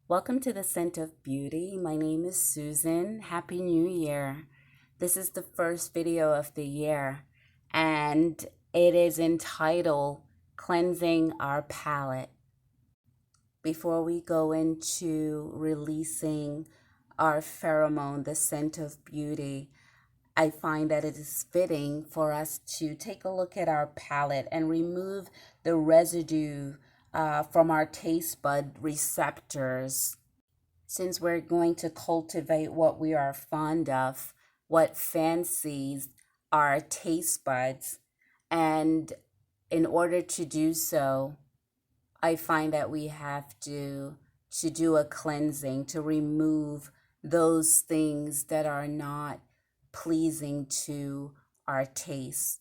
Welcome to the Scent of Beauty. My name is Susan. Happy New Year. This is the first video of the year, and it is entitled Cleansing Our Palate. Before we go into releasing our pheromone, the scent of beauty, I find that it is fitting for us to take a look at our palate and remove the residue from our taste bud receptors. Since we're going to cultivate what we are fond of, what fancies our taste buds, and in order to do so, I find that we have to do a cleansing, to remove those things that are not pleasing to our taste.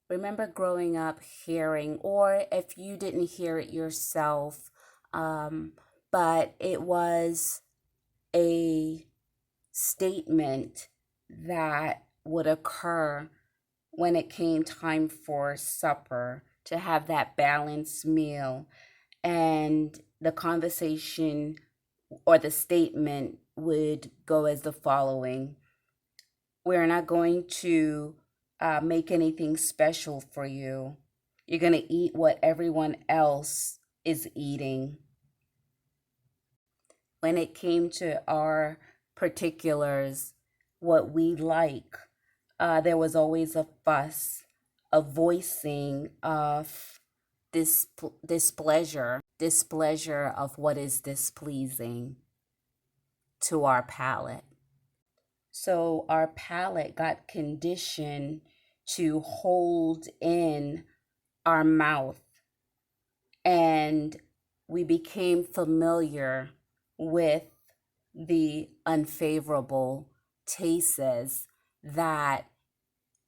Remember growing up hearing, or if you didn't hear it yourself, but it was a statement that would occur when it came time for supper, to have that balanced meal. And the conversation or the statement would go as the following: we're not going to make anything special for you. You're going to eat what everyone else is eating. When it came to our particulars, what we like, there was always a fuss, a voicing of displeasure of what is displeasing to our palate. So our palate got conditioned to hold in our mouth, and we became familiar with the unfavorable tastes that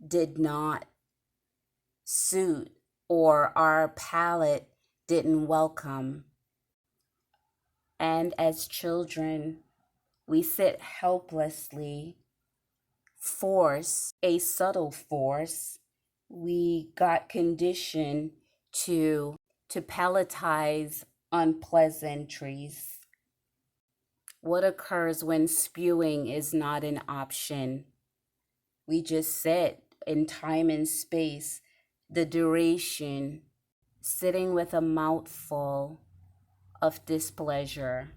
did not suit or our palate didn't welcome. And as children, we sit helplessly, a subtle force. We got conditioned to palatize unpleasantries. What occurs when spewing is not an option? We just sit in time and space, the duration, sitting with a mouthful of displeasure.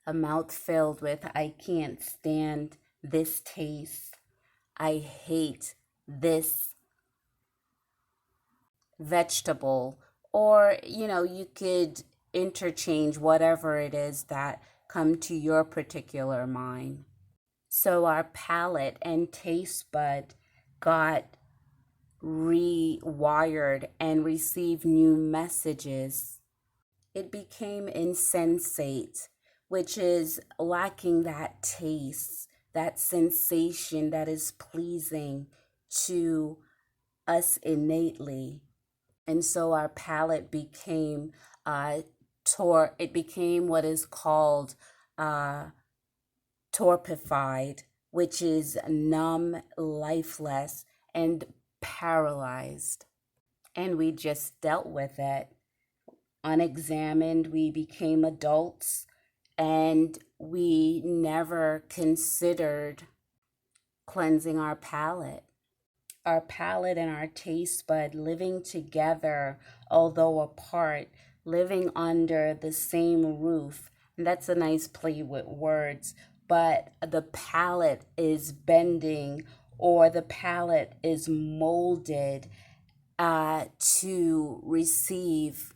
A mouth filled with, I can't stand this taste. I hate this vegetable. Or, you could interchange whatever it is that come to your particular mind. So our palate and taste bud got rewired and received new messages. It became insensate, which is lacking that taste, that sensation that is pleasing to us innately. And so our palate became it became what is called torpified, which is numb, lifeless, and paralyzed. And we just dealt with it. Unexamined, we became adults, and we never considered cleansing our palate. Our palate and our taste bud living together, although apart, living under the same roof. And that's a nice play with words, but the palate is bending, or the palate is molded to receive.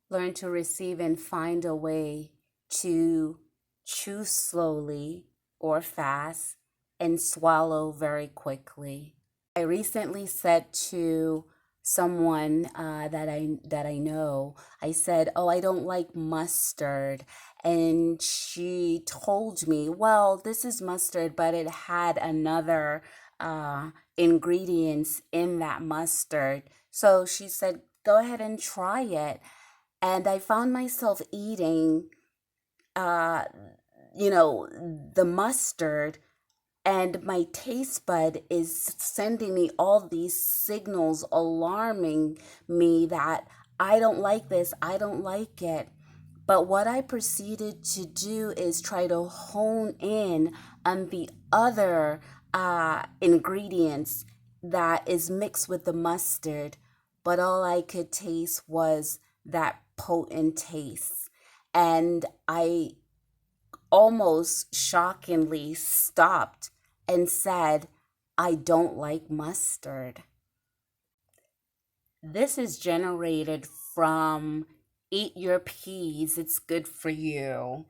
Learn to receive and find a way to chew slowly or fast and swallow very quickly. I recently said to someone that I know, I said, "Oh, I don't like mustard." And she told me, "Well, this is mustard, but it had another ingredients in that mustard." So she said, "Go ahead and try it." And I found myself eating, the mustard, and my taste bud is sending me all these signals, alarming me that I don't like this, I don't like it. But what I proceeded to do is try to hone in on the other ingredients that is mixed with the mustard, but all I could taste was that potent taste. And I almost shockingly stopped and said, I don't like mustard. This is generated from eat your peas, it's good for you.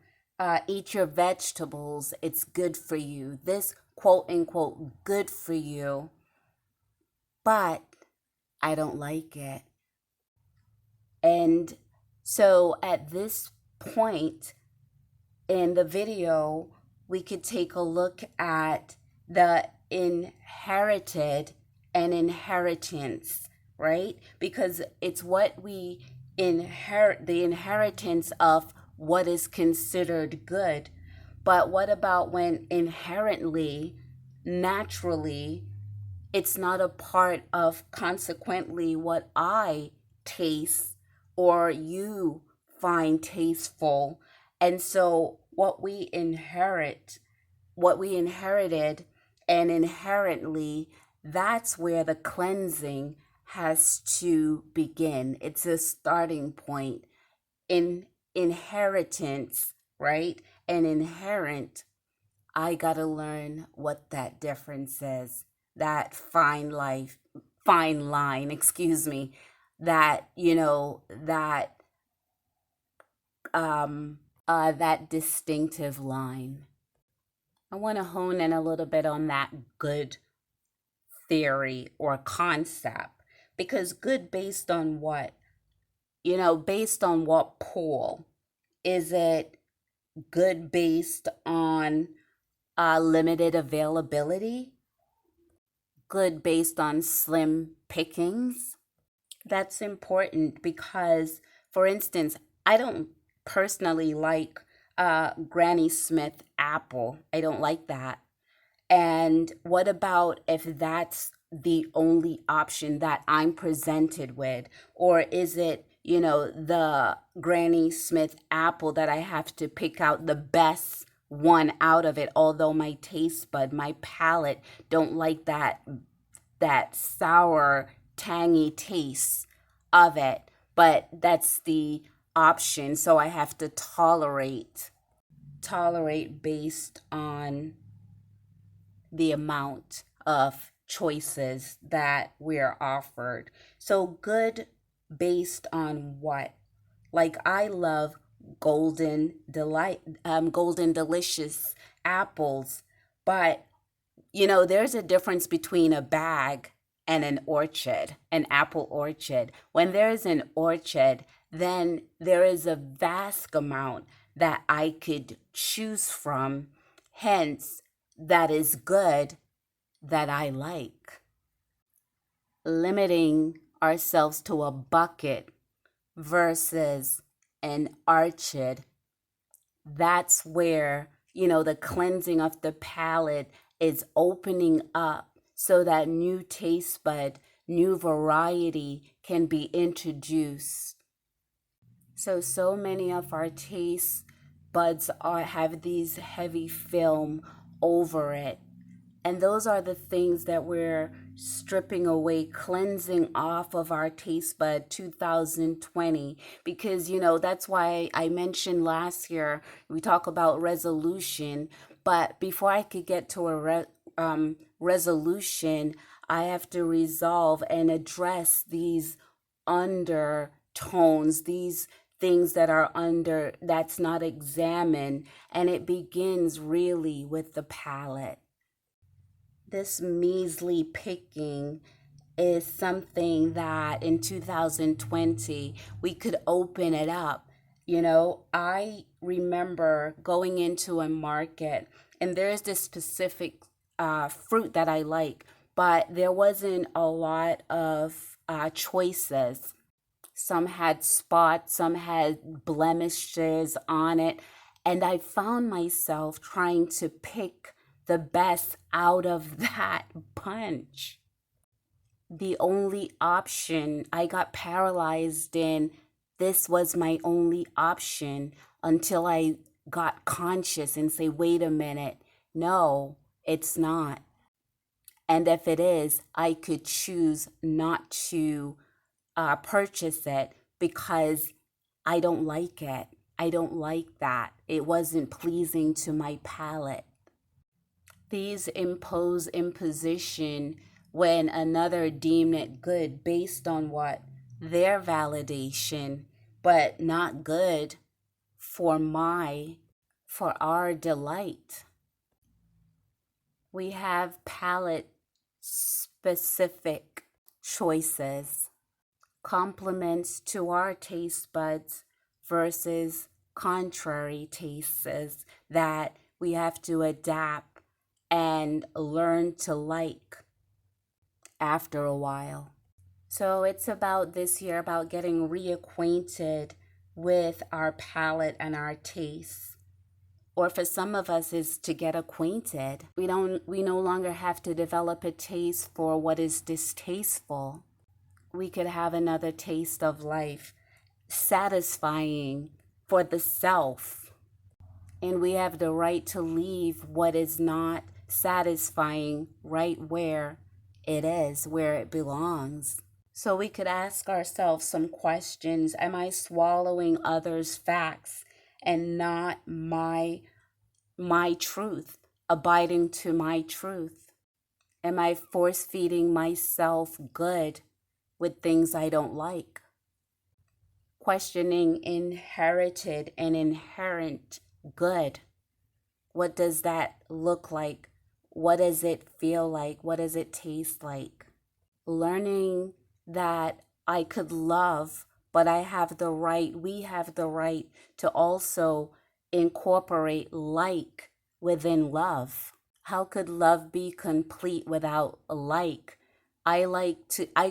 Eat your vegetables, it's good for you. This quote unquote good for you, but I don't like it. And so at this point in the video, we could take a look at the inherited and inheritance, right? Because it's what we inherit, the inheritance of what is considered good. But what about when inherently, naturally, it's not a part of consequently what I taste or you find tasteful? And so what we inherited, and inherently, that's where the cleansing has to begin. It's a starting point in inheritance, right? And inherent, I got to learn what that difference is. That fine line, excuse me, that, that distinctive line. I want to hone in a little bit on that good theory or concept, because good based on what? Based on what pool? Is it good based on limited availability? Good based on slim pickings? That's important because, for instance, I don't personally like Granny Smith apple. I don't like that. And what about if that's the only option that I'm presented with? Or is it, the Granny Smith apple that I have to pick out the best one out of it, although my taste bud, my palate don't like that sour, tangy taste of it, but that's the option. So I have to tolerate based on the amount of choices that we're offered. So good based on what? Like I love golden delicious apples, but there's a difference between a bag and an orchard, an apple orchard. When there's an orchard, then there is a vast amount that I could choose from. Hence, that is good, that I like. Limiting ourselves to a bucket versus an orchard, that's where, the cleansing of the palate is opening up so that new taste bud, new variety can be introduced. So many of our taste buds have these heavy film over it. And those are the things that we're stripping away, cleansing off of our taste bud 2020. Because, that's why I mentioned last year, we talk about resolution. But before I could get to a resolution, I have to resolve and address these undertones, these things that are that's not examined. And it begins really with the palate. This measly picking is something that in 2020 we could open it up. I remember going into a market and there's this specific fruit that I like, but there wasn't a lot of choices. Some had spots, some had blemishes on it. And I found myself trying to pick the best out of that bunch. the only option. I got paralyzed in this was my only option until I got conscious and say, wait a minute, no, it's not. And if it is, I could choose not to purchase it because I don't like it. I don't like that. It wasn't pleasing to my palate. These impose imposition when another deemed it good based on what? Their validation, but not good for for our delight. We have palate specific choices, complements to our taste buds versus contrary tastes that we have to adapt and learn to like after a while. So it's about this year about getting reacquainted with our palate and our tastes. Or for some of us is to get acquainted. We no longer have to develop a taste for what is distasteful. We could have another taste of life, satisfying for the self. And we have the right to leave what is not satisfying right where it is, where it belongs. So we could ask ourselves some questions. Am I swallowing others' facts and not my truth, abiding to my truth? Am I force feeding myself good with things I don't like? Questioning inherited and inherent good. What does that look like? What does it feel like? What does it taste like? Learning that I could love, but we have the right to also incorporate like within love. How could love be complete without like? I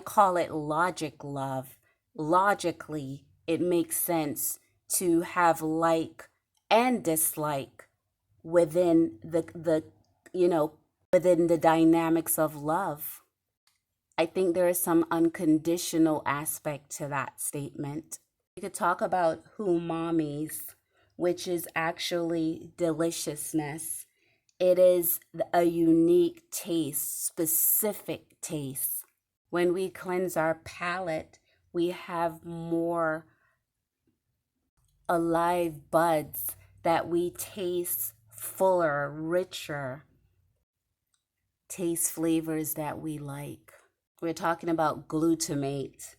call it logic love. Logically, it makes sense to have like and dislike within within the dynamics of love. I think there is some unconditional aspect to that statement. We could talk about umamis, which is actually deliciousness. It is a unique taste, specific taste. When we cleanse our palate, we have more alive buds that we taste fuller, richer, taste flavors that we like. We're talking about glutamate.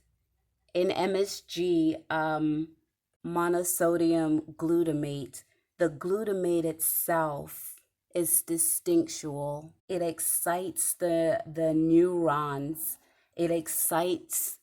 In MSG, monosodium glutamate, the glutamate itself is distinctual. It excites the neurons. It excites,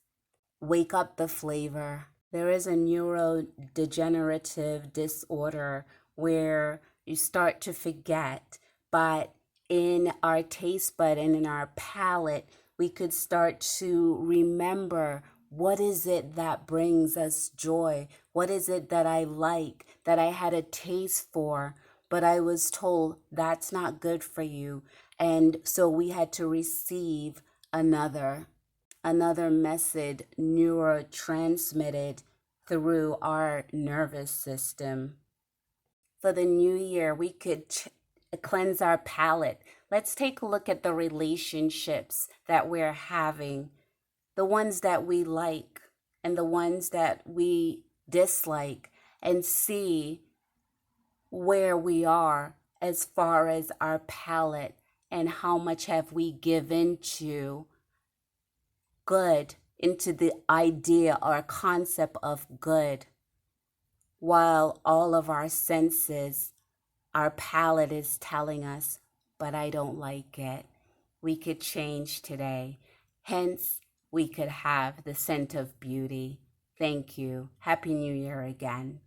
wake up the flavor. There is a neurodegenerative disorder where you start to forget, but in our taste bud and in our palate, we could start to remember what is it that brings us joy? What is it that I like, that I had a taste for, but I was told that's not good for you. And so we had to receive another message neurotransmitted through our nervous system. For the new year, we could cleanse our palate. Let's take a look at the relationships that we're having, the ones that we like and the ones that we dislike, and see where we are as far as our palate and how much have we given to good, into the idea or concept of good, while all of our senses, our palate is telling us, but I don't like it. We could change today. Hence, we could have the scent of beauty. Thank you. Happy New Year again.